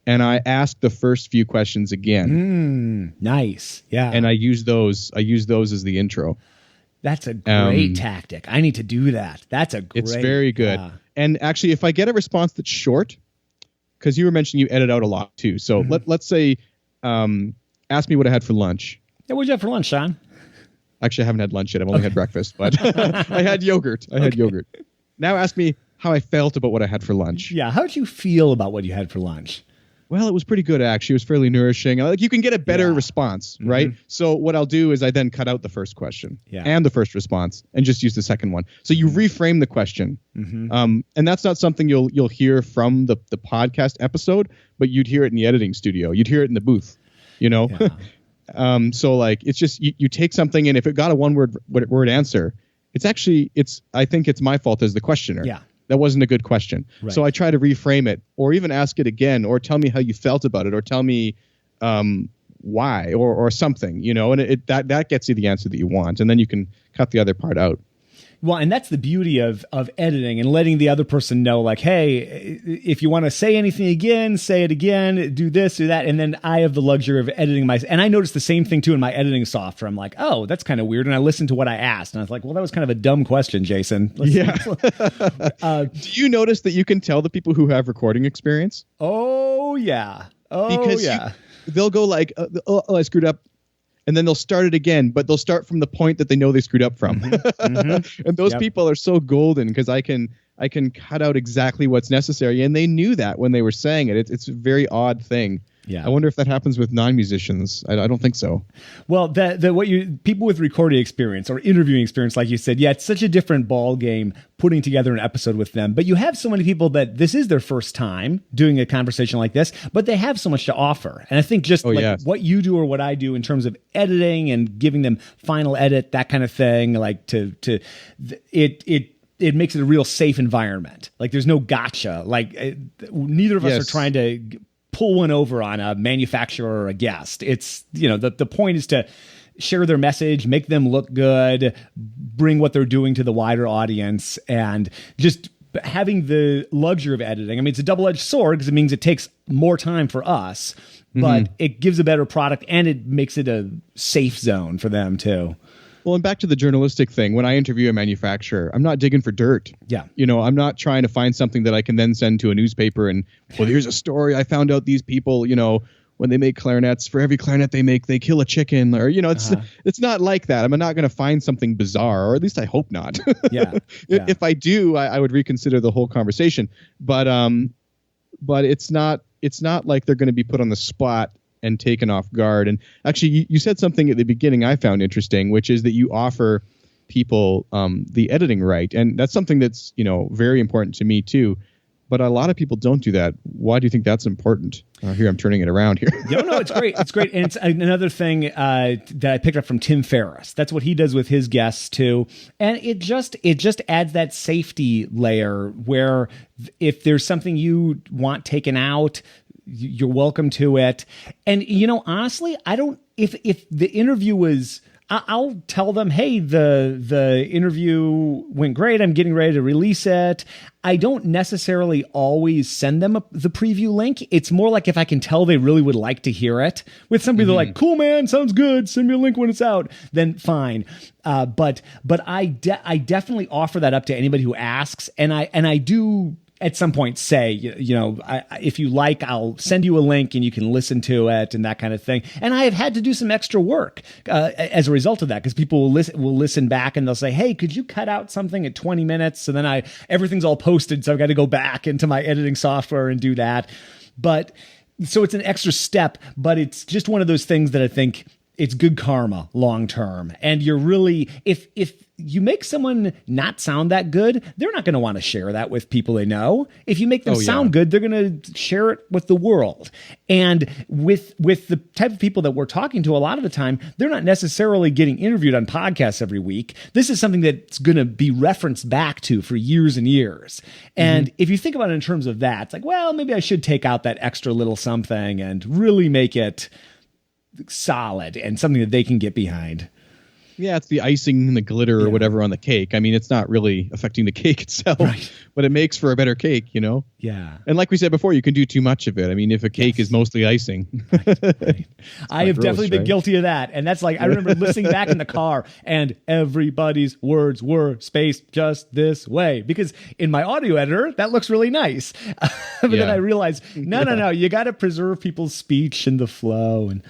B: And I ask the first few questions again.
A: Nice. Yeah.
B: And I use those as the intro.
A: That's a great tactic. I need to do that. It's
B: very good. Yeah. And actually, if I get a response that's short, because you were mentioning you edit out a lot too. So let's say, ask me what I had for lunch.
A: Yeah, what'd you have for lunch, Sean?
B: Actually, I haven't had lunch yet. I've only had breakfast, but I had yogurt. Now ask me how I felt about what I had for lunch.
A: Yeah. How did you feel about what you had for lunch?
B: Well, it was pretty good, actually. It was fairly nourishing. Like, you can get a better response, right? So what I'll do is I then cut out the first question and the first response and just use the second one. So you reframe the question. And that's not something you'll hear from the podcast episode, but you'd hear it in the editing studio. You'd hear it in the booth, So like, it's just, you take something, and if it got a one word answer, I think it's my fault as the questioner.
A: Yeah.
B: That wasn't a good question.
A: Right.
B: So I try to reframe it, or even ask it again, or tell me how you felt about it, or tell me why, or something, and that gets you the answer that you want. And then you can cut the other part out.
A: Well, and that's the beauty of editing and letting the other person know, like, hey, if you want to say anything again, say it again, do this, do that. And then I have the luxury of editing and I noticed the same thing too in my editing software. I'm like, oh, that's kind of weird. And I listened to what I asked, and I was like, well, that was kind of a dumb question, Jason.
B: Do you notice that you can tell the people who have recording experience?
A: Oh, yeah.
B: They'll go like, I screwed up. And then they'll start it again, but they'll start from the point that they know they screwed up from. And those people are so golden, because I can cut out exactly what's necessary. And they knew that when they were saying it. It's a very odd thing. Yeah. I wonder if that happens with non-musicians. I don't think so.
A: Well, people with recording experience or interviewing experience, like you said, it's such a different ball game putting together an episode with them. But you have so many people that this is their first time doing a conversation like this, but they have so much to offer. And I think just what you do or what I do in terms of editing and giving them final edit, that kind of thing, like it makes it a real safe environment. Like, there's no gotcha. Like, neither of us are trying to pull one over on a manufacturer or a guest. It's, the point is to share their message, make them look good, bring what they're doing to the wider audience, and just having the luxury of editing. I mean, it's a double-edged sword, because it means it takes more time for us, but it gives a better product, and it makes it a safe zone for them too.
B: Well, and back to the journalistic thing, when I interview a manufacturer, I'm not digging for dirt. Yeah. I'm not trying to find something that I can then send to a newspaper and, well, here's a story. I found out these people, when they make clarinets, for every clarinet they make, they kill a chicken, or, it's not like that. I'm not going to find something bizarre, or at least I hope not. If I do, I would reconsider the whole conversation. But it's not like they're going to be put on the spot and taken off guard. And actually, you said something at the beginning I found interesting, which is that you offer people the editing right. And that's something that's, very important to me too. But a lot of people don't do that. Why do you think that's important? Here, I'm turning it around here.
A: No, it's great. It's great. And it's another thing that I picked up from Tim Ferriss. That's what he does with his guests too. And it just adds that safety layer where if there's something you want taken out, you're welcome to it. And, honestly, if the interview was, I'll tell them, hey, the interview went great. I'm getting ready to release it. I don't necessarily always send them the preview link. It's more like if I can tell they really would like to hear it. With somebody they're like, cool, man, sounds good. Send me a link when it's out. Then fine. But I definitely offer that up to anybody who asks. And I do at some point say, if you like, I'll send you a link and you can listen to it and that kind of thing. And I have had to do some extra work as a result of that, because people will listen back and they'll say, hey, could you cut out something at 20 minutes? So then everything's all posted. So I've got to go back into my editing software and do that. But so it's an extra step, but it's just one of those things that I think it's good karma long term. And you're really, if you make someone not sound that good, they're not going to want to share that with people they know. If you make them sound good, they're going to share it with the world. And with the type of people that we're talking to a lot of the time, they're not necessarily getting interviewed on podcasts every week. This is something that's going to be referenced back to for years and years. And if you think about it in terms of that, it's like, well, maybe I should take out that extra little something and really make it solid and something that they can get behind.
B: Yeah, it's the icing and the glitter or whatever on the cake. I mean, it's not really affecting the cake itself, but it makes for a better cake, Yeah. And like we said before, you can do too much of it. I mean, if a cake is mostly icing.
A: Right. I have definitely been guilty of that. And that's like, I remember listening back in the car and everybody's words were spaced just this way, because in my audio editor, that looks really nice. But then I realized, no, you got to preserve people's speech and the flow. And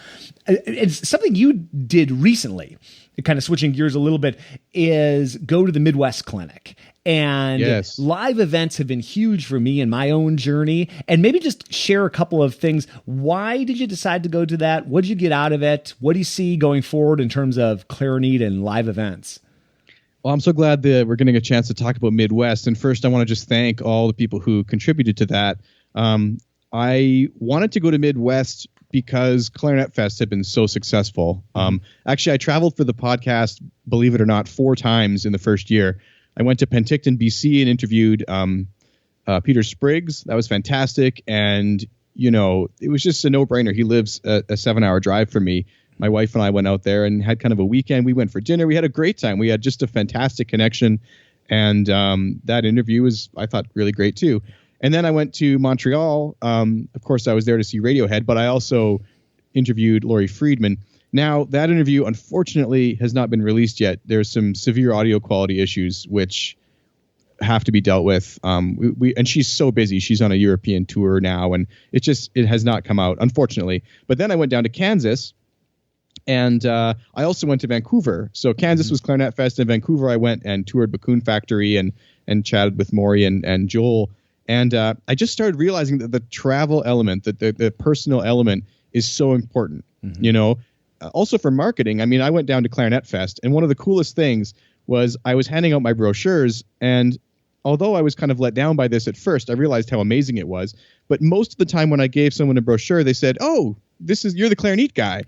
A: it's something you did recently, kind of switching gears a little bit, is go to the Midwest Clinic. And
B: yes.
A: Live events have been huge for me in my own journey. And maybe just share a couple of things. Why did you decide to go to that? What did you get out of it? What do you see going forward in terms of Clarineat and live events?
B: Well, I'm so glad that we're getting a chance to talk about Midwest. And first, I want to just thank all the people who contributed to that. I wanted to go to Midwest because Clarinet Fest had been so successful. Actually, I traveled for the podcast, believe it or not, 4 times in the first year. I went to Penticton, BC, and interviewed Peter Spriggs. That was fantastic. And, you know, it was just a no-brainer. He lives a 7-hour drive from me. My wife and I went out there and had kind of a weekend. We went for dinner. We had a great time. We had just a fantastic connection. And that interview was, I thought, really great, too. And then I went to Montreal. Of course, I was there to see Radiohead, but I also interviewed Laurie Friedman. Now, that interview, unfortunately, has not been released yet. There's some severe audio quality issues which have to be dealt with. And she's so busy. She's on a European tour now, and it has not come out, unfortunately. But then I went down to Kansas, and I also went to Vancouver. So Kansas was Clarinet Fest. In Vancouver, I went and toured Bakun Factory and chatted with Maury and Joel. And I just started realizing that the travel element, that the personal element is so important, you know. Also for marketing, I mean, I went down to Clarinet Fest, and one of the coolest things was I was handing out my brochures, and although I was kind of let down by this at first, I realized how amazing it was. But most of the time when I gave someone a brochure, they said, "Oh, you're the Clarinet guy."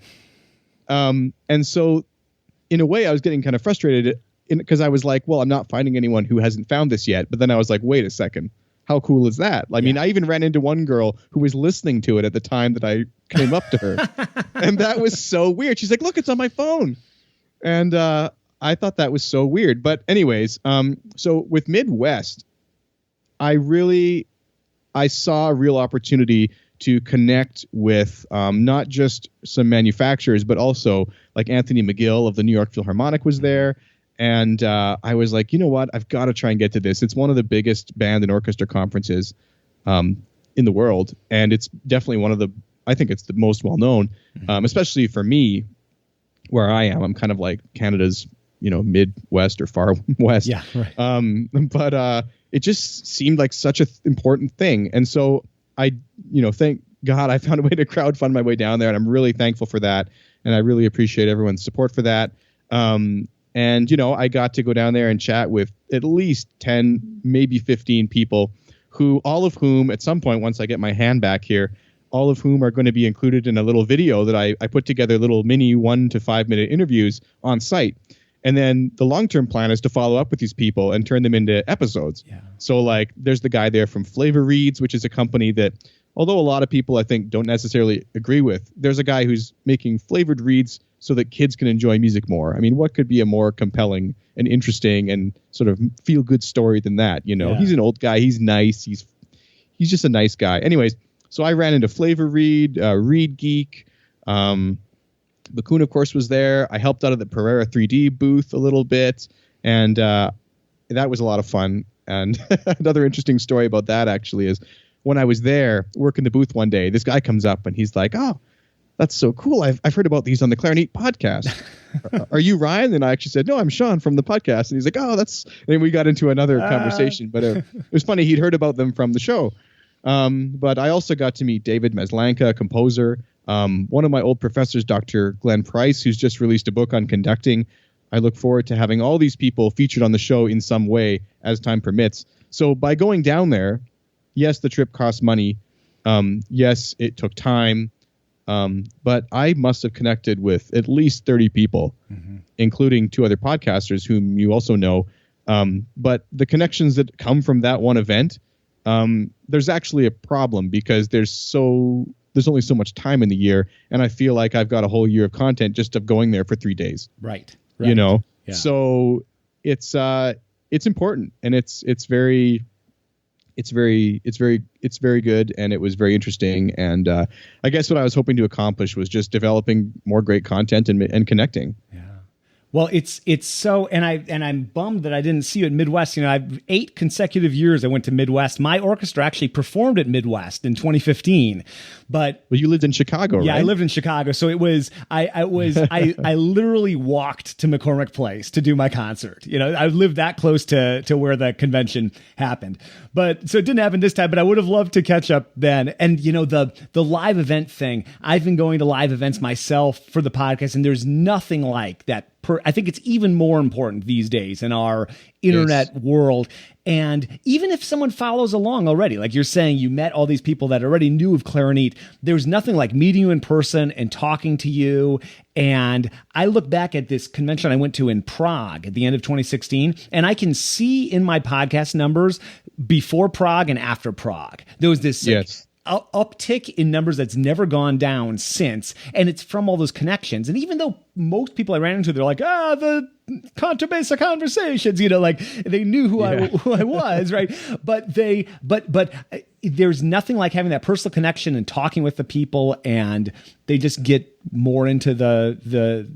B: And so in a way, I was getting kind of frustrated because I was like, well, I'm not finding anyone who hasn't found this yet. But then I was like, wait a second. How cool is that? I mean, I even ran into one girl who was listening to it at the time that I came up to her. And that was so weird. She's like, look, it's on my phone. And I thought that was so weird. But anyways, so with Midwest, I saw a real opportunity to connect with not just some manufacturers, but also like Anthony McGill of the New York Philharmonic was there. And I was like, you know what? I've got to try and get to this. It's one of the biggest band and orchestra conferences in the world. And it's definitely I think it's the most well-known, especially for me, where I am. I'm kind of like Canada's, you know, Midwest or far west.
A: Yeah, right.
B: But it just seemed like such an important thing. And so I, you know, thank God I found a way to crowdfund my way down there. And I'm really thankful for that. And I really appreciate everyone's support for that. And, you know, I got to go down there and chat with at least 10, maybe 15 people all of whom at some point, once I get my hand back here, all of whom are going to be included in a little video that I put together, little mini 1 to 5 minute interviews on site. And then the long-term plan is to follow up with these people and turn them into episodes. Yeah. So like there's the guy there from Flavor Reeds, which is a company that, although a lot of people I think don't necessarily agree with, there's a guy who's making flavored reeds so that kids can enjoy music more. I mean, what could be a more compelling and interesting and sort of feel-good story than that? You know, He's an old guy. He's nice. He's just a nice guy. Anyways, so I ran into Flavor Reed, Reed Geek. Bakun, of course, was there. I helped out at the Pereira 3D booth a little bit, and that was a lot of fun. And another interesting story about that actually is when I was there working the booth one day, this guy comes up and he's like, "Oh, that's so cool. I've heard about these on the Clarineat podcast. Are you Ryan?" And I actually said, "No, I'm Sean from the podcast." And he's like, "Oh, that's..." And we got into another conversation, but it was funny. He'd heard about them from the show. But I also got to meet David Maslanka, a composer. One of my old professors, Dr. Glenn Price, who's just released a book on conducting. I look forward to having all these people featured on the show in some way as time permits. So by going down there, yes, the trip cost money. Yes, it took time. But I must have connected with at least 30 people, including 2 other podcasters whom you also know. But the connections that come from that one event, there's actually a problem because there's only so much time in the year. And I feel like I've got a whole year of content just of going there for 3 days.
A: Right.
B: You know,
A: yeah.
B: So it's important, and it's very good, and it was very interesting. And I guess what I was hoping to accomplish was just developing more great content and connecting.
A: Yeah. Well, it's so, and I'm bummed that I didn't see you at Midwest. You know, I've 8 consecutive years I went to Midwest. My orchestra actually performed at Midwest in 2015, but
B: you lived in Chicago, right?
A: Yeah, I lived in Chicago, so I literally walked to McCormick Place to do my concert. You know, I lived that close to where the convention happened, but so it didn't happen this time. But I would have loved to catch up then. And you know, the live event thing. I've been going to live events myself for the podcast, and there's nothing like that. I think it's even more important these days in our internet world. And even if someone follows along already, like you're saying, you met all these people that already knew of Clarineat, there's nothing like meeting you in person and talking to you. And I look back at this convention I went to in Prague at the end of 2016, and I can see in my podcast numbers before Prague and after Prague. There was this uptick in numbers that's never gone down since, and it's from all those connections. And even though most people I ran into, they're like, the Contrabass Conversations, you know, like they knew who I was, right? But there's nothing like having that personal connection and talking with the people, and they just get more into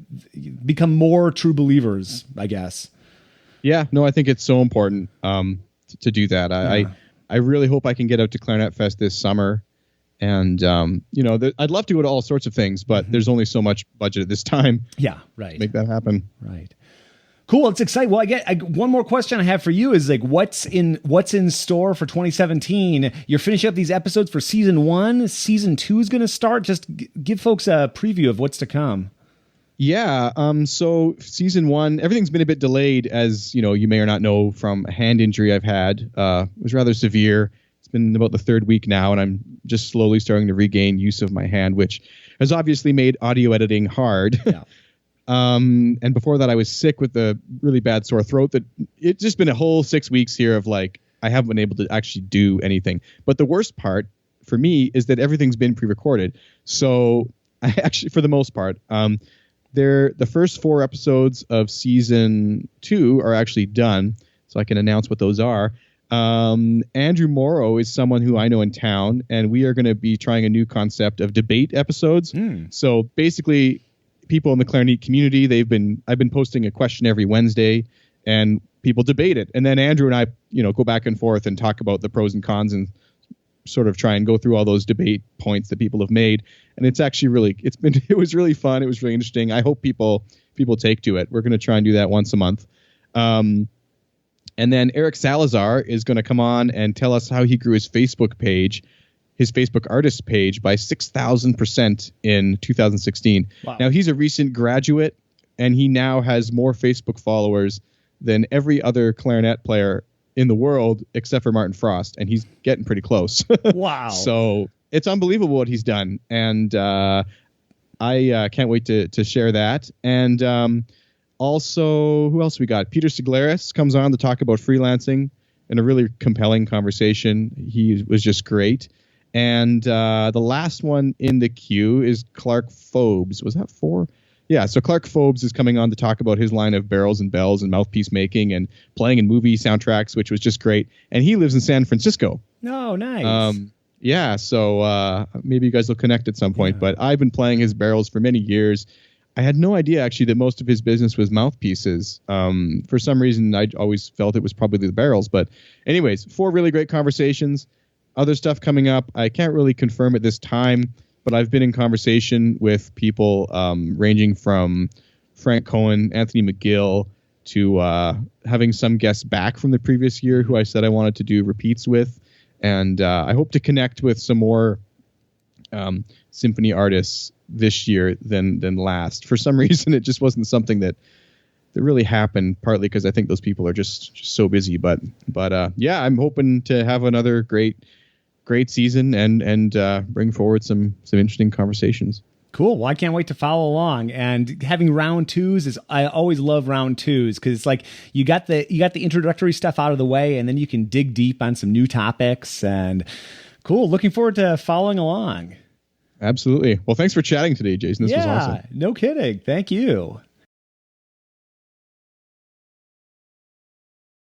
A: become more true believers, I guess.
B: Yeah, no, I think it's so important to do that. I really hope I can get out to Clarinet Fest this summer. And, you know, I'd love to go to all sorts of things, but there's only so much budget at this time.
A: Yeah, right.
B: To make that happen.
A: Right. Cool. It's exciting. Well, one more question I have for you is like, what's in store for 2017? You're finishing up these episodes for season 1. Season 2 is going to start. Just give folks a preview of what's to come.
B: Yeah. So season 1, everything's been a bit delayed, as you know, you may or not know from a hand injury I've had. It was rather severe. It's been about the 3rd week now, and I'm just slowly starting to regain use of my hand, which has obviously made audio editing hard. Yeah. And before that, I was sick with a really bad sore throat. That it's just been a whole 6 weeks here of like, I haven't been able to actually do anything. But the worst part for me is that everything's been pre-recorded. So I actually, for the most part, the first 4 episodes of season 2 are actually done, so I can announce what those are. Andrew Morrow is someone who I know in town, and we are going to be trying a new concept of debate episodes. So basically, people in the Clarinet community, I've been posting a question every Wednesday, and people debate it. And then Andrew and I, you know, go back and forth and talk about the pros and cons and sort of try and go through all those debate points that people have made. And it's actually it was really fun. It was really interesting. I hope people take to it. We're going to try and do that once a month. And then Eric Salazar is going to come on and tell us how he grew his Facebook artist page by 6,000% in 2016. Wow. Now, he's a recent graduate, and he now has more Facebook followers than every other clarinet player in the world except for Martin Frost, and he's getting pretty close.
A: Wow.
B: So it's unbelievable what he's done, and I can't wait to share that. And also, who else we got? Peter Siglaris comes on to talk about freelancing in a really compelling conversation. He was just great. And the last one in the queue is Clark Phobes. Was that 4? Yeah, so Clark Phobes is coming on to talk about his line of barrels and bells and mouthpiece making and playing in movie soundtracks, which was just great. And he lives in San Francisco.
A: Oh, nice.
B: Yeah, so maybe you guys will connect at some point. Yeah. But I've been playing his barrels for many years. I had no idea, actually, that most of his business was mouthpieces. For some reason, I always felt it was probably the barrels. But anyways, 4 really great conversations. Other stuff coming up. I can't really confirm at this time, but I've been in conversation with people ranging from Frank Cohen, Anthony McGill, to having some guests back from the previous year who I said I wanted to do repeats with. And I hope to connect with some more symphony artists this year than last. For some reason, it just wasn't something that really happened, partly because I think those people are just so busy. But yeah, I'm hoping to have another great season and bring forward some interesting conversations.
A: Cool. Well, I can't wait to follow along. And having round 2s I always love round 2s because it's like you got the introductory stuff out of the way, and then you can dig deep on some new topics. And cool. Looking forward to following along.
B: Absolutely. Well, thanks for chatting today, Jason. This was awesome.
A: No kidding. Thank you.